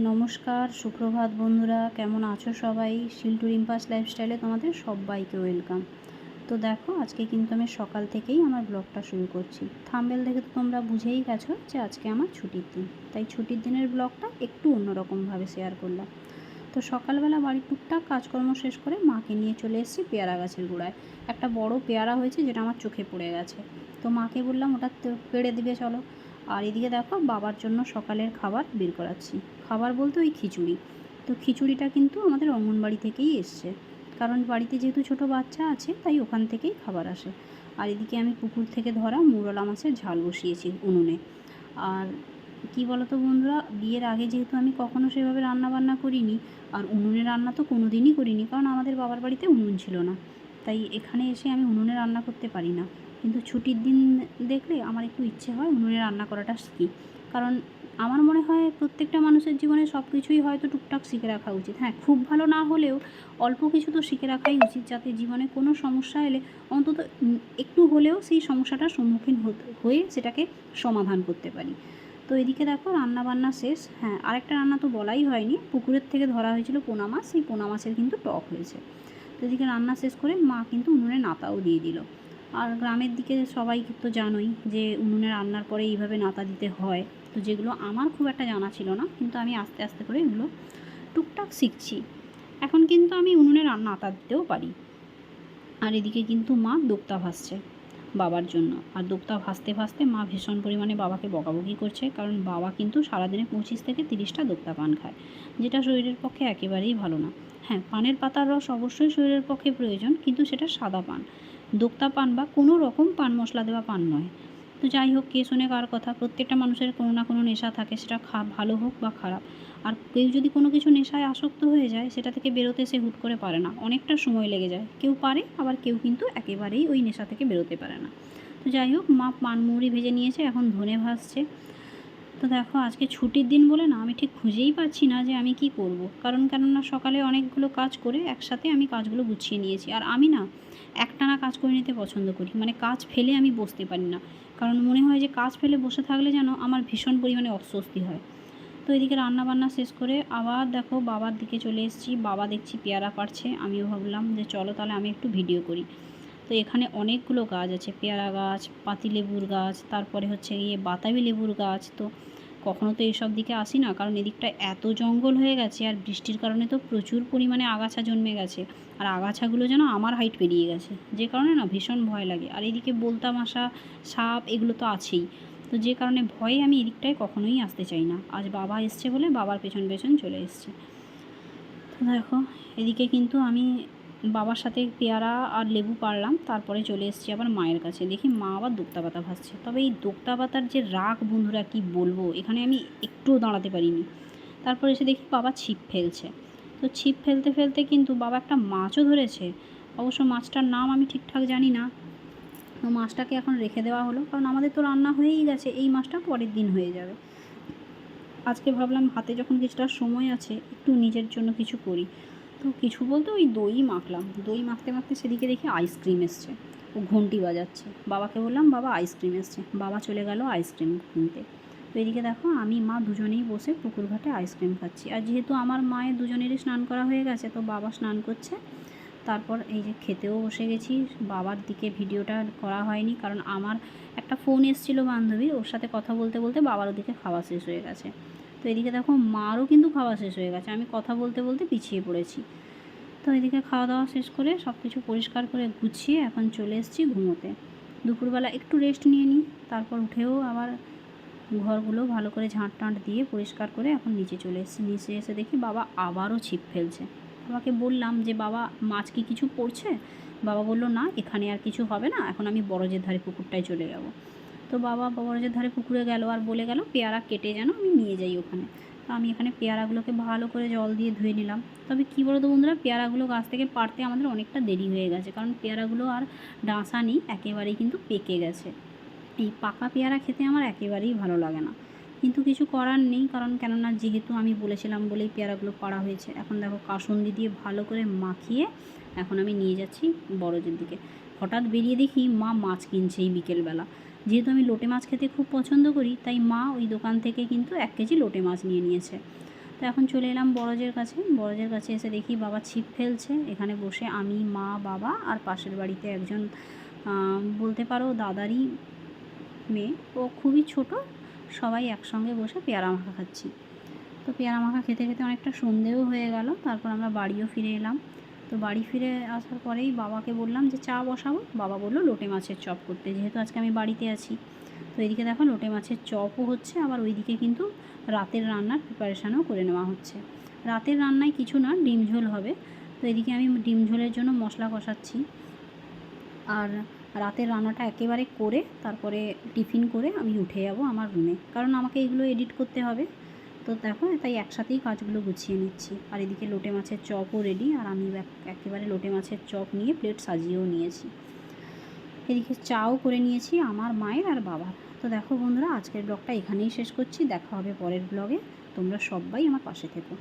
নমস্কার, সুপ্রভাত বন্ধুরা, কেমন আছো সবাই? শিল্টু রিম্পাস লাইফস্টাইলে তোমাদের সবাইকে ওয়েলকাম। তো দেখো, আজকে কিন্তু আমি সকাল থেকেই আমার ব্লগটা শুরু করছি। থাম্বনেল দেখে তো তোমরা বুঝেই গেছো যে আজকে আমার ছুটির দিন, তাই ছুটির দিনের ব্লগটা একটু অন্যরকমভাবে শেয়ার করলাম। তো সকালবেলা বাড়ির টুকটাক কাজকর্ম শেষ করে মাকে নিয়ে চলে এসেছি পেয়ারা গাছের গোড়ায়। একটা বড় পেয়ারা হয়েছে যেটা আমার চোখে পড়ে গেছে, তো মাকে বললাম ওটা পেড়ে দিবে চলো। আর এদিকে দেখো, বাবার জন্য সকালের খাবার বের করাচ্ছি। খাবার বলতে ওই খিচুড়ি। তো খিচুড়িটা কিন্তু আমাদের অঙ্গনবাড়ি থেকেই এসছে, কারণ বাড়িতে যেহেতু ছোট বাচ্চা আছে তাই ওখান থেকেই খাবার আসে। আর এদিকে আমি পুকুর থেকে ধরা মৌরলা মাছের ঝাল বসিয়েছি উনুনে। আর কি বলতো বন্ধুরা, বিয়ের আগে যেহেতু আমি কখনো সেভাবে রান্না বান্না করিনি, আর উনুনে রান্না তো কোনো দিনই করিনি, কারণ আমাদের বাবার বাড়িতে উনুন ছিল না। তাই এখানে এসে আমি উনুনে রান্না করতে পারি না। কিন্তু ছুটির দিন দেখলে আমার একটু ইচ্ছে হয় উনুনে রান্না করাটা শিখি। কারণ আমার মনে হয় প্রত্যেকটা মানুষের জীবনে সব কিছুই হয়তো টুকটাক শিখে রাখা উচিত। হ্যাঁ, খুব ভালো না হলেও অল্প কিছু তো শিখে রাখাই উচিত, যাতে জীবনে কোনো সমস্যা এলে অন্তত একটু হলেও সেই সমস্যাটার সম্মুখীন হয়ে সেটাকে সমাধান করতে পারি। তো এদিকে দেখো, রান্না বান্না শেষ। হ্যাঁ, আরেকটা রান্না তো বলাই হয়নি, পুকুরের থেকে ধরা হয়েছিল পোনা মাছ, সেই পোনা মাছের কিন্তু টক হয়েছে। তো এদিকে রান্না শেষ করে মা কিন্তু উনুনে নাতাও দিয়ে দিল। আর গ্রামের দিকে সবাই তো জানোই যে উনুনে রান্নার পরে এইভাবে নাতা দিতে হয়। তো যেগুলো আমার খুব একটা জানা ছিল না, কিন্তু আমি আস্তে আস্তে করে এগুলো টুকটাক শিখছি। এখন কিন্তু আমি উনুনে নাতা দিতেও পারি। আর এদিকে কিন্তু মা দোক্তা ভাসছে বাবার জন্য। আর দোক্তা ভাসতে ভাসতে মা ভীষণ পরিমাণে বাবাকে বকাবকি করছে, কারণ বাবা কিন্তু সারাদিনে 25 থেকে 30টা দোক্তা পান খায়, যেটা শরীরের পক্ষে একেবারেই ভালো না। হ্যাঁ, পানের পাতার রস অবশ্যই শরীরের পক্ষে প্রয়োজন, কিন্তু সেটা সাদা পান, দোক্তা পান বা কোনো রকম পান মশলা দেওয়া পান নয়। তো যাই হোক, কে শোনে কার কথা, প্রত্যেকটা মানুষের কোনো না কোনো নেশা থাকে, সেটা ভালো হোক বা খারাপ। আর কেউ যদি কোনো কিছু নেশায় আসক্ত হয়ে যায়, সেটা থেকে বেরোতে সে হুট করে পারে না, অনেকটা সময় লেগে যায়। কেউ পারে, আবার কেউ কিন্তু একেবারেই ওই নেশা থেকে বেরোতে পারে না। তো যাই হোক, মা পানমুড়ি ভেজে নিয়েছে, এখন ধনে ভাজছে। তো দেখো, আজকে ছুটির দিন বলে না আমি ঠিক খুঁজেই পাচ্ছি না যে আমি কি করব। কেননা সকালে অনেকগুলো কাজ করে একসাথে আমি কাজগুলো গুছিয়ে নিয়েছি। আর আমি না একটানা কাজ করে নিতে পছন্দ করি, মানে কাজ ফেলে আমি বসতে পারি না। কারণ মনে হয় যে কাজ ফেলে বসে থাকলে যেন আমার ভীষণ পরিমাণে অস্বস্তি হয়। তো এদিকে রান্নাবান্না শেষ করে আবার দেখো বাবার দিকে চলে এসেছি। বাবা দেখছি পেয়ারা পাড়ছে, আমিও ভাবলাম যে চলো তাহলে আমি একটু ভিডিও করি। তো এখানে অনেকগুলো গাছ আছে, পেয়ারা গাছ, পাতিলেবুর গাছ, তারপরে হচ্ছে বাতাবি লেবুর গাছ। তো কখনো তো এইসব দিকে আসি না, কারণ এদিকটা এত জঙ্গল হয়ে গেছে, আর বৃষ্টির কারণে তো প্রচুর পরিমাণে আগাছা জন্মে গেছে। আর আগাছাগুলো যেন আমার হাইট পেরিয়ে গেছে, যে কারণে না ভীষণ ভয় লাগে। আর এদিকে বলতা মশা, সাপ, এগুলো তো আছেই। তো যে কারণে ভয়ে আমি এদিকটায় কখনোই আসতে চাই না। আজ বাবা এসছে বলে বাবার পেছন পেছন চলে এসছে। তো দেখো, এদিকে কিন্তু আমি বাবার সাথে পেয়ারা আর লেবু পাড়লাম, তারপরে চলে এসেছি আবার মায়ের কাছে। দেখি মা আবার দোক্তা পাতা ভাজছে। তবে এই দোক্তা পাতার যে রাগ বন্ধুরা, কি বলবো, এখানে আমি একটুও দাঁড়াতে পারিনি। তারপর এসে দেখি বাবা ছিপ ফেলছে। তো ছিপ ফেলতে ফেলতে কিন্তু বাবা একটা মাছও ধরেছে। অবশ্য মাছটার নাম আমি ঠিকঠাক জানি না। তো মাছটাকে এখন রেখে দেওয়া হলো, কারণ আমাদের তো রান্না হয়েই গেছে, এই মাছটা পরের দিন হয়ে যাবে। আজকে ভাবলাম হাতে যখন কিছুটা সময় আছে একটু নিজের জন্য কিছু করি। তো কিছু বলতে ওই দই মাখলাম। দই মাখতে মাখতে সেদিকে দেখি আইসক্রিম এসছে, ও ঘন্টি বাজাচ্ছে। বাবাকে বললাম বাবা আইসক্রিম এসছে, বাবা চলে গেল আইসক্রিম কিনতে। তো এদিকে দেখো, আমি মা দুজনেই বসে পুকুর ঘাটে আইসক্রিম খাচ্ছি। আর যেহেতু আমার মায়ের দুজনেরই স্নান করা হয়ে গেছে, তো বাবা স্নান করছে। তারপর এই যে খেতেও বসে গেছি। বাবার দিকে ভিডিওটা করা হয়নি, কারণ আমার একটা ফোন এসেছিলো বান্ধবীর, ওর সাথে কথা বলতে বলতে বাবার ওদিকে খাওয়া শেষ হয়ে গেছে। তো এদিকে দেখো, মারও কিন্তু খাওয়া শেষ হয়ে গেছে, আমি কথা বলতে বলতে পিছিয়ে পড়েছি। তো এদিকে খাওয়া দাওয়া শেষ করে সব কিছু পরিষ্কার করে গুছিয়ে এখন চলে এসেছি ঘুমোতে। দুপুরবেলা একটু রেস্ট নিয়ে নিই, তারপর উঠেও আবার ঘরগুলো ভালো করে ঝাঁট টাঁট দিয়ে পরিষ্কার করে এখন নিচে চলে এসেছি। নিচে এসে দেখি বাবা আবারও ছিপ ফেলছে। বাবাকে বললাম যে বাবা, মাছ কি কিছু পড়ছে? বাবা বলল না, এখানে আর কিছু হবে না, এখন আমি বরজের ধারে পুকুরটায় চলে যাব। তো বাবা বরজের ধারে পুকুরে গেল আর বলে গেল পেয়ারা কেটে যেন আমি নিয়ে যাই ওখানে। তো আমি এখানে পেয়ারাগুলোকে ভালো করে জল দিয়ে ধুয়ে নিলাম। তবে কী বলো তো বন্ধুরা, পেয়ারাগুলো গাছ থেকে পাড়তে আমাদের অনেকটা দেরি হয়ে গেছে, কারণ পেয়ারাগুলো আর ডাঁসা নেই, একেবারেই কিন্তু পেকে গেছে। এই পাকা পেয়ারা খেতে আমার একেবারেই ভালো লাগে না, কিন্তু কিছু করার নেই, কারণ কেননা যেহেতু আমি বলেছিলাম বলেই পেয়ারাগুলো পাড়া হয়েছে। এখন দেখো, কাসুন্দি দিয়ে ভালো করে মাখিয়ে এখন আমি নিয়ে যাচ্ছি বরজের দিকে। হঠাৎ বেরিয়ে দেখি মা মাছ কিনছে এই বিকেলবেলা। যেহেতু আমি লোটে মাছ খেতে খুব পছন্দ করি, তাই মা ওই দোকান থেকে কিন্তু 1 কেজি লোটে মাছ নিয়ে নিয়েছে। তো এখন চলে এলাম বড়জের কাছে এসে দেখি বাবা ছিপ ফেলছে। এখানে বসে আমি, মা, বাবা আর পাশের বাড়িতে একজন বলতে পারো দাদারই মেয়ে, ও খুবই ছোট, সবাই একসঙ্গে বসে পেয়ারা মাখা খাচ্ছি। তো পেয়ারা মাখা খেতে খেতে অনেকটা সন্ধেও হয়ে গেল। তারপর আমরা বাড়িও ফিরে এলাম। তো বাড়ি ফিরে আসার পরেই বাবাকে বললাম যে চা বসাবো। বাবা বললো লোটে মাছের চপ করতে, যেহেতু আজকে আমি বাড়িতে আছি। তো এদিকে দেখো লোটে মাছের চপও হচ্ছে, আবার ওইদিকে কিন্তু রাতের রান্নার প্রিপারেশানও করে নেওয়া হচ্ছে। রাতের রান্নায় কিছু না, ডিম ঝোল হবে। তো এদিকে আমি ডিম ঝোলের জন্য মশলা কষাচ্ছি। আর রাতের রান্নাটা একেবারে করে তারপরে টিফিন করে আমি উঠে যাব আমার রুমে, কারণ আমাকে এগুলো এডিট করতে হবে। তো দেখো তাই একসাথেই কাজগুলো গুছিয়ে নিচ্ছি। আর এদিকে লোটে মাছের চপও রেডি, আর আমি একেবারে লোটে মাছের চপ নিয়ে প্লেট সাজিয়েও নিয়েছি। এদিকে চাও করে নিয়েছি আমার, মায়ের আর বাবার। তো দেখো বন্ধুরা, আজকের ব্লগটা এখানেই শেষ করছি। দেখা হবে পরের ব্লগে। তোমরা সবাই আমার পাশে থেকো।